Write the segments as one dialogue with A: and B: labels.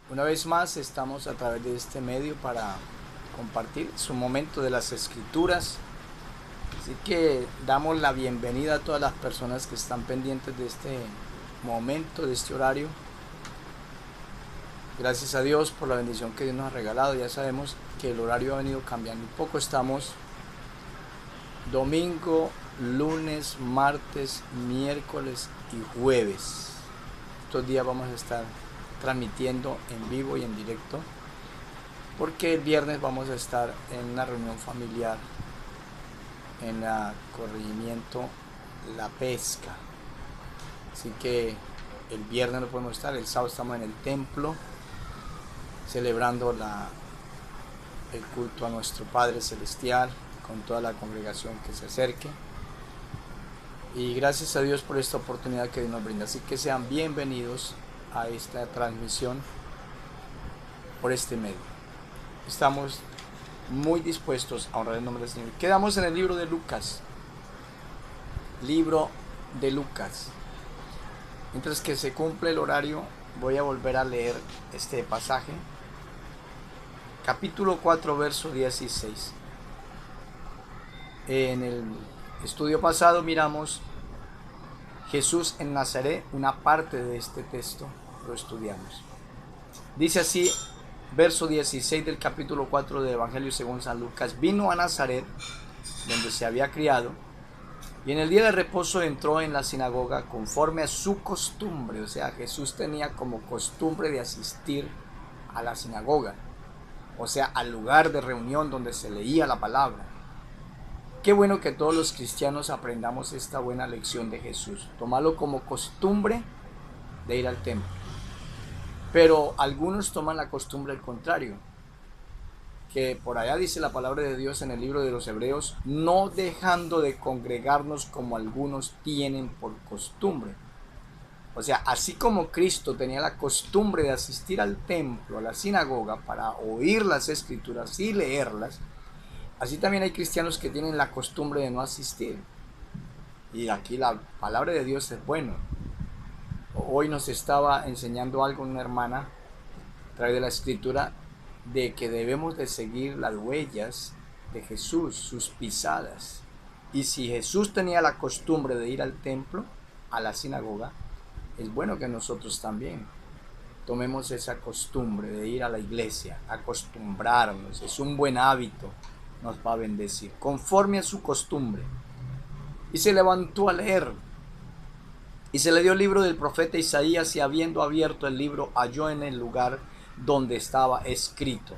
A: Una vez más estamos a través de este medio para compartir su momento de las escrituras. Así que damos la bienvenida a todas las personas que están pendientes de este momento, de este horario. Gracias a Dios por la bendición que Dios nos ha regalado. Ya sabemos que el horario ha venido cambiando un poco. Estamos domingo, lunes, martes, miércoles y jueves. Estos días vamos a estar transmitiendo en vivo y en directo, porque el viernes vamos a estar en una reunión familiar en el corregimiento La Pesca. Así que el viernes no podemos estar, el sábado estamos en el templo celebrando el culto a nuestro Padre Celestial con toda la congregación que se acerque. Y gracias a Dios por esta oportunidad que Dios nos brinda. Así que sean bienvenidos a esta transmisión por este medio. Estamos muy dispuestos a honrar el nombre del Señor. Quedamos en el libro de Lucas. Libro de Lucas. Mientras que se cumple el horario, voy a volver a leer este pasaje. Capítulo 4, verso 16. En el estudio pasado miramos Jesús en Nazaret, una parte de este texto lo estudiamos. Dice así, verso 16 del capítulo 4 del Evangelio según San Lucas: vino a Nazaret, donde se había criado, y en el día de reposo entró en la sinagoga conforme a su costumbre. O sea, Jesús tenía como costumbre de asistir a la sinagoga, o sea, al lugar de reunión donde se leía la palabra. Qué bueno que todos los cristianos aprendamos esta buena lección de Jesús, tomarlo como costumbre de ir al templo. Pero algunos toman la costumbre al contrario, que por allá dice la palabra de Dios en el libro de los Hebreos: no dejando de congregarnos como algunos tienen por costumbre. O sea, así como Cristo tenía la costumbre de asistir al templo, a la sinagoga, para oír las escrituras y leerlas, así también hay cristianos que tienen la costumbre de no asistir. Y aquí la palabra de Dios es bueno. Hoy nos estaba enseñando algo una hermana a través de la escritura, de que debemos de seguir las huellas de Jesús, sus pisadas. Y si Jesús tenía la costumbre de ir al templo, a la sinagoga, es bueno que nosotros también tomemos esa costumbre de ir a la iglesia, acostumbrarnos. Es un buen hábito, nos va a bendecir, conforme a su costumbre. Y se levantó a leer, y se le dio el libro del profeta Isaías, y habiendo abierto el libro, halló en el lugar donde estaba escrito: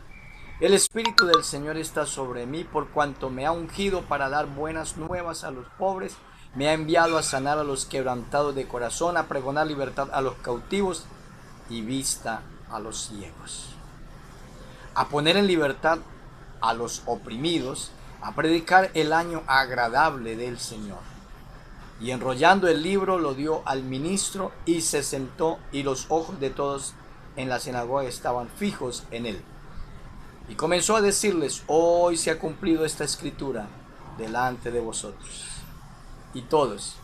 A: el Espíritu del Señor está sobre mí, por cuanto me ha ungido para dar buenas nuevas a los pobres, me ha enviado a sanar a los quebrantados de corazón, a pregonar libertad a los cautivos y vista a los ciegos, a poner en libertad a los oprimidos, a predicar el año agradable del Señor. Y enrollando el libro lo dio al ministro y se sentó, y los ojos de todos en la sinagoga estaban fijos en él. Y comenzó a decirles: hoy se ha cumplido esta escritura delante de vosotros. Y todos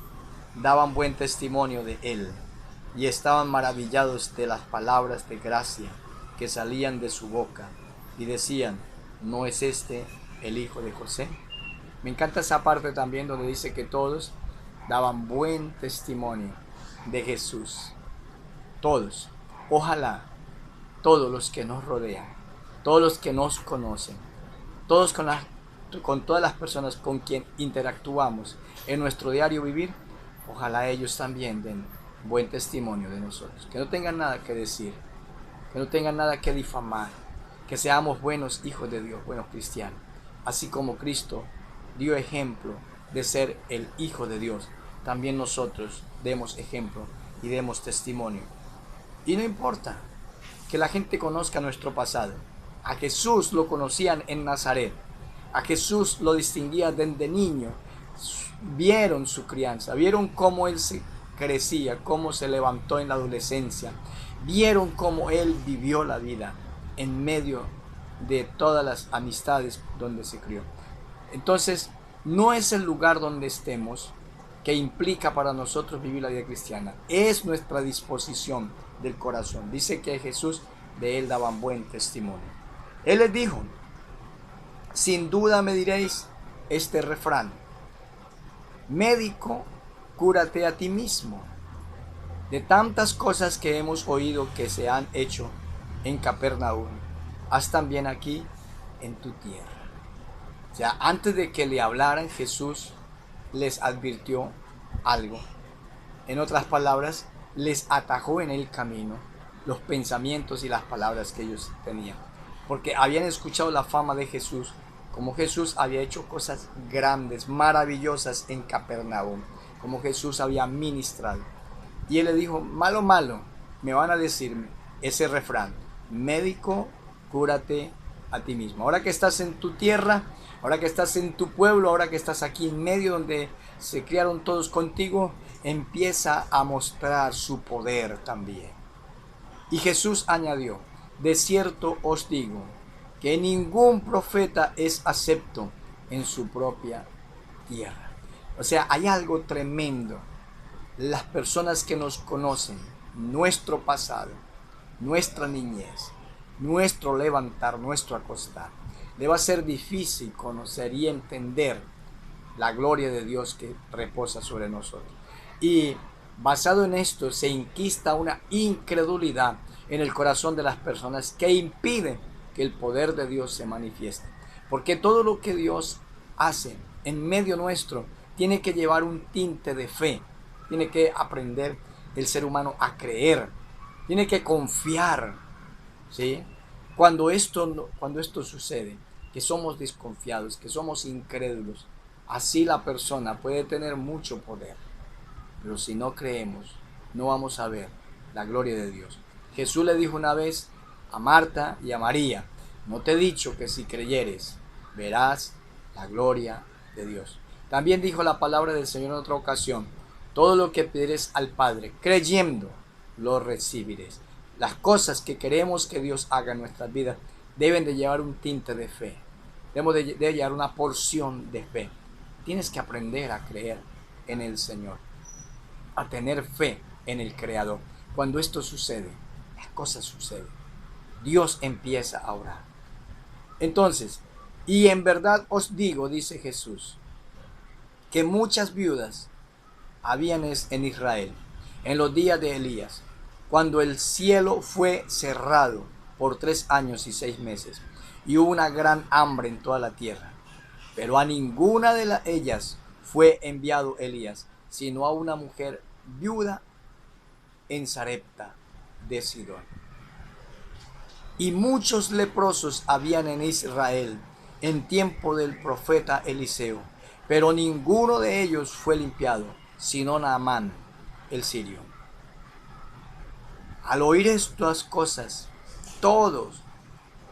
A: daban buen testimonio de él, y estaban maravillados de las palabras de gracia que salían de su boca, y decían: ¿no es este el hijo de José? Me encanta esa parte también donde dice que todos daban buen testimonio de Jesús. Todos. Ojalá todos los que nos rodean, todos los que nos conocen, todos con todas las personas con quien interactuamos en nuestro diario vivir, ojalá ellos también den buen testimonio de nosotros, que no tengan nada que decir, que no tengan nada que difamar, que seamos buenos hijos de Dios, buenos cristianos, así como Cristo dio ejemplo de ser el Hijo de Dios. También nosotros demos ejemplo y demos testimonio. Y no importa que la gente conozca nuestro pasado. A Jesús lo conocían en Nazaret. A Jesús lo distinguía desde niño. Vieron su crianza, vieron cómo él se crecía, cómo se levantó en la adolescencia. Vieron cómo él vivió la vida en medio de todas las amistades donde se crió. Entonces, no es el lugar donde estemos que implica para nosotros vivir la vida cristiana, es nuestra disposición del corazón. Dice que Jesús de él daban buen testimonio. Él les dijo: sin duda me diréis este refrán: médico, cúrate a ti mismo. De tantas cosas que hemos oído que se han hecho en Capernaum, haz también aquí en tu tierra. O sea, antes de que le hablaran, Jesús les advirtió algo. En otras palabras, les atajó en el camino los pensamientos y las palabras que ellos tenían. Porque habían escuchado la fama de Jesús, como Jesús había hecho cosas grandes, maravillosas en Capernaum, como Jesús había ministrado. Y él le dijo: malo, malo, me van a decir ese refrán: médico, cúrate a ti mismo. Ahora que estás en tu tierra, ahora que estás en tu pueblo, ahora que estás aquí en medio donde se criaron todos contigo, empieza a mostrar su poder también. Y Jesús añadió: de cierto os digo que ningún profeta es acepto en su propia tierra. O sea, hay algo tremendo. Las personas que nos conocen, nuestro pasado, nuestra niñez, nuestro levantar, nuestro acostar, le va a ser difícil conocer y entender la gloria de Dios que reposa sobre nosotros. Y basado en esto se inquista una incredulidad en el corazón de las personas que impide que el poder de Dios se manifieste. Porque todo lo que Dios hace en medio nuestro tiene que llevar un tinte de fe. Tiene que aprender el ser humano a creer. Tiene que confiar, ¿sí? Cuando esto sucede, que somos desconfiados, que somos incrédulos, así la persona puede tener mucho poder. Pero si no creemos, no vamos a ver la gloria de Dios. Jesús le dijo una vez a Marta y a María: no te he dicho que si creyeres, verás la gloria de Dios. También dijo la palabra del Señor en otra ocasión: todo lo que pidieres al Padre, creyendo, lo recibiréis. Las cosas que queremos que Dios haga en nuestras vidas deben de llevar un tinte de fe. Debemos de llevar una porción de fe. Tienes que aprender a creer en el Señor, a tener fe en el Creador. Cuando esto sucede, las cosas suceden. Dios empieza a orar. Entonces, y en verdad os digo, dice Jesús, que muchas viudas habían en Israel en los días de Elías, cuando el cielo fue cerrado por 3 años y 6 meses, y hubo una gran hambre en toda la tierra. Pero a ninguna de ellas fue enviado Elías, sino a una mujer viuda en Sarepta de Sidón. Y muchos leprosos habían en Israel en tiempo del profeta Eliseo, pero ninguno de ellos fue limpiado, sino Naamán el sirio. Al oír estas cosas, todos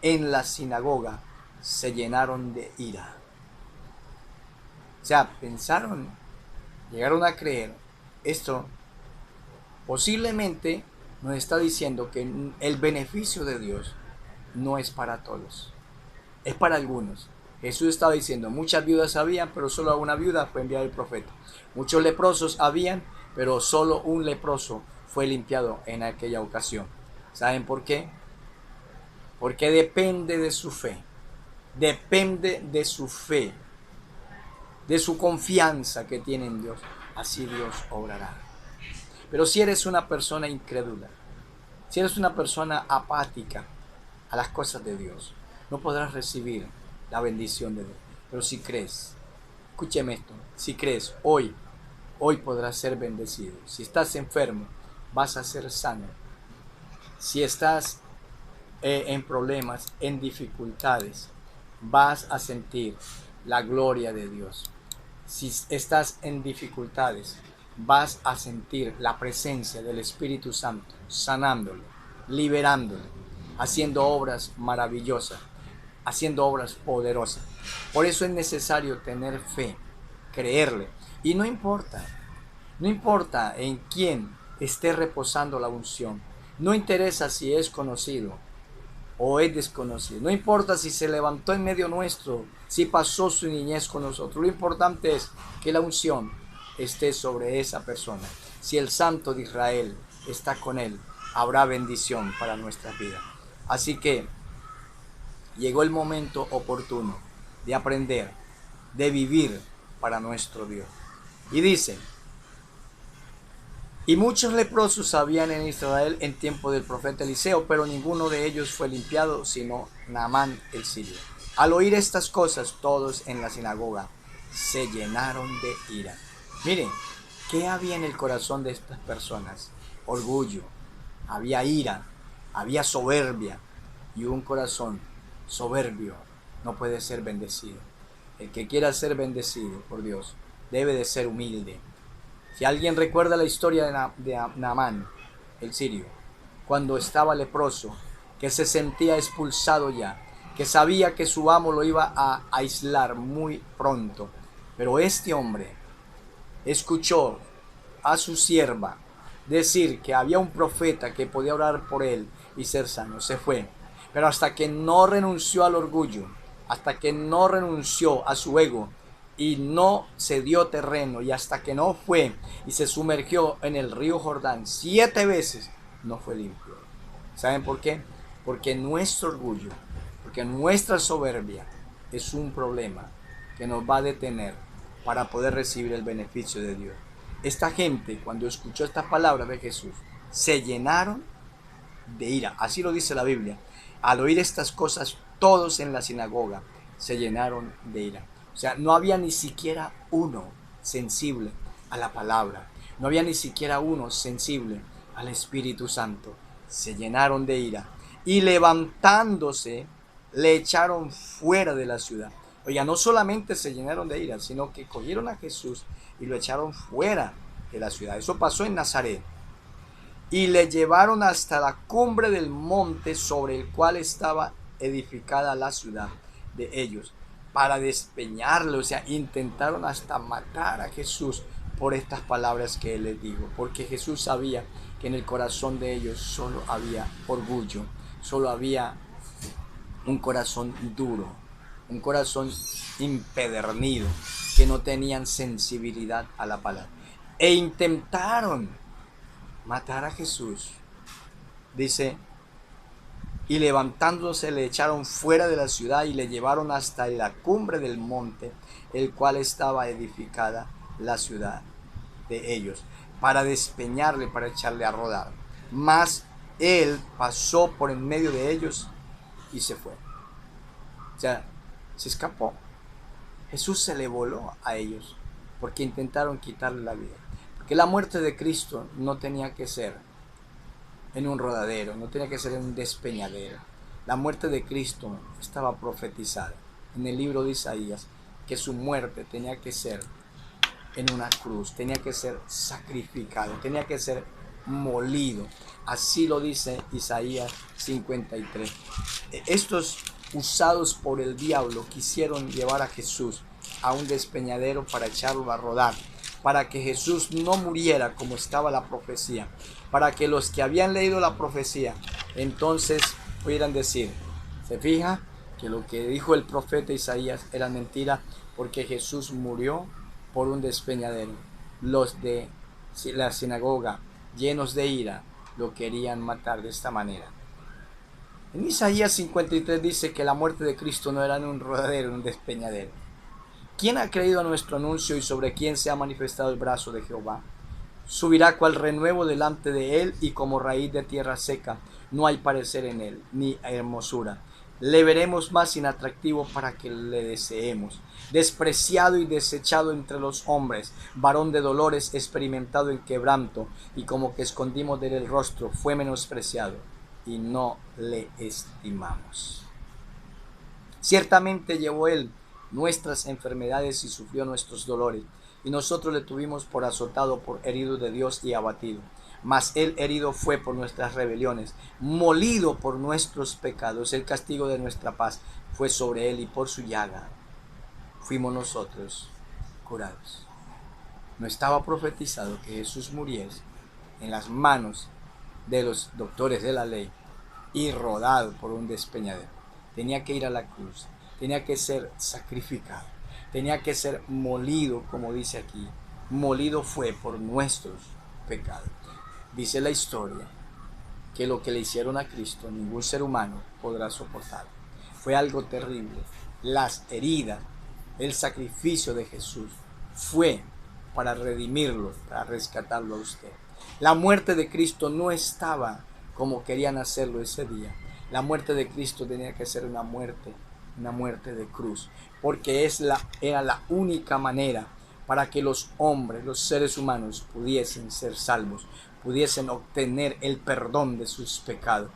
A: en la sinagoga se llenaron de ira. O sea, pensaron, llegaron a creer, esto posiblemente nos está diciendo que el beneficio de Dios no es para todos, es para algunos. Jesús estaba diciendo: muchas viudas habían, pero solo a una viuda fue enviado el profeta. Muchos leprosos habían, pero solo un leproso fue limpiado en aquella ocasión. ¿Saben por qué? Porque depende de su fe. Depende de su fe, de su confianza que tiene en Dios. Así Dios obrará. Pero si eres una persona incrédula, si eres una persona apática a las cosas de Dios, no podrás recibir la bendición de Dios. Pero si crees, escúcheme esto, si crees, hoy podrás ser bendecido. Si estás enfermo, vas a ser sano. Si estás en problemas, en dificultades, vas a sentir la gloria de Dios. Si estás en dificultades, vas a sentir la presencia del Espíritu Santo, sanándolo, liberándolo, haciendo obras maravillosas, haciendo obras poderosas. Por eso es necesario tener fe, creerle. Y no importa en quién esté reposando la unción. No interesa si es conocido o es desconocido. No importa si se levantó en medio nuestro, si pasó su niñez con nosotros. Lo importante es que la unción esté sobre esa persona. Si el Santo de Israel está con él, habrá bendición para nuestra vida. Así que llegó el momento oportuno de aprender, de vivir para nuestro Dios. Y dice, y muchos leprosos habían en Israel en tiempo del profeta Eliseo, pero ninguno de ellos fue limpiado, sino Naamán el sirio. Al oír estas cosas, todos en la sinagoga se llenaron de ira. Miren, ¿qué había en el corazón de estas personas? Orgullo, había ira, había soberbia, y un corazón soberbio no puede ser bendecido. El que quiera ser bendecido por Dios debe de ser humilde. Si alguien recuerda la historia de Naamán, el sirio, cuando estaba leproso, que se sentía expulsado ya, que sabía que su amo lo iba a aislar muy pronto, pero este hombre escuchó a su sierva decir que había un profeta que podía orar por él y ser sano, se fue. Pero hasta que no renunció al orgullo, hasta que no renunció a su ego y no se dio terreno, y hasta que no fue y se sumergió en el río Jordán 7 veces, no fue limpio. ¿Saben por qué? Porque nuestro orgullo, porque nuestra soberbia es un problema que nos va a detener para poder recibir el beneficio de Dios. Esta gente, cuando escuchó estas palabras de Jesús, se llenaron de ira. Así lo dice la Biblia. Al oír estas cosas, todos en la sinagoga se llenaron de ira. O sea, no había ni siquiera uno sensible a la palabra. No había ni siquiera uno sensible al Espíritu Santo. Se llenaron de ira. Y levantándose, le echaron fuera de la ciudad. Oiga, no solamente se llenaron de ira, sino que cogieron a Jesús y lo echaron fuera de la ciudad. Eso pasó en Nazaret. Y le llevaron hasta la cumbre del monte sobre el cual estaba edificada la ciudad de ellos, para despeñarlo. O sea, intentaron hasta matar a Jesús por estas palabras que él les dijo, porque Jesús sabía que en el corazón de ellos solo había orgullo, solo había un corazón duro, un corazón impedernido, que no tenían sensibilidad a la palabra. E intentaron matar a Jesús. Dice, y levantándose le echaron fuera de la ciudad y le llevaron hasta la cumbre del monte, el cual estaba edificada la ciudad de ellos, para despeñarle, para echarle a rodar. Mas él pasó por en medio de ellos y se fue. O sea, se escapó. Jesús se le voló a ellos porque intentaron quitarle la vida. Porque la muerte de Cristo no tenía que ser en un rodadero, no tenía que ser en un despeñadero. La muerte de Cristo estaba profetizada en el libro de Isaías, que su muerte tenía que ser en una cruz, tenía que ser sacrificado, tenía que ser molido. Así lo dice Isaías 53. Estos usados por el diablo quisieron llevar a Jesús a un despeñadero para echarlo a rodar, para que Jesús no muriera como estaba la profecía, para que los que habían leído la profecía entonces pudieran decir, ¿se fija que lo que dijo el profeta Isaías era mentira? Porque Jesús murió por un despeñadero. Los de la sinagoga, llenos de ira, lo querían matar de esta manera. En Isaías 53 dice que la muerte de Cristo no era en un rodadero, en un despeñadero. ¿Quién ha creído a nuestro anuncio y sobre quién se ha manifestado el brazo de Jehová? Subirá cual renuevo delante de él y como raíz de tierra seca. No hay parecer en él, ni hermosura. Le veremos más inatractivo para que le deseemos. Despreciado y desechado entre los hombres, varón de dolores, experimentado en quebranto, y como que escondimos de él el rostro, fue menospreciado y no le estimamos. Ciertamente llevó él nuestras enfermedades y sufrió nuestros dolores, y nosotros le tuvimos por azotado, por herido de Dios y abatido. Mas él herido fue por nuestras rebeliones, molido por nuestros pecados. El castigo de nuestra paz fue sobre él, y por su llaga fuimos nosotros curados. No estaba profetizado que Jesús muriese en las manos de los doctores de la ley y rodado por un despeñadero. Tenía que ir a la cruz, tenía que ser sacrificado, tenía que ser molido, como dice aquí. Molido fue por nuestros pecados. Dice la historia que lo que le hicieron a Cristo ningún ser humano podrá soportar. Fue algo terrible. Las heridas, el sacrificio de Jesús fue para redimirlo, para rescatarlo a usted. La muerte de Cristo no estaba como querían hacerlo ese día. La muerte de Cristo tenía que ser una muerte de cruz, porque era la única manera para que los hombres, los seres humanos, pudiesen ser salvos, pudiesen obtener el perdón de sus pecados.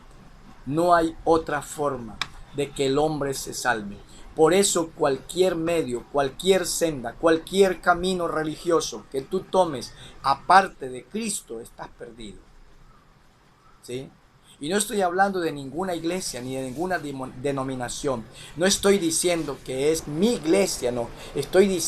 A: No hay otra forma de que el hombre se salve. Por eso cualquier medio, cualquier senda, cualquier camino religioso que tú tomes aparte de Cristo, estás perdido. ¿Sí? Y no estoy hablando de ninguna iglesia ni de ninguna denominación. No estoy diciendo que es mi iglesia, no. Estoy diciendo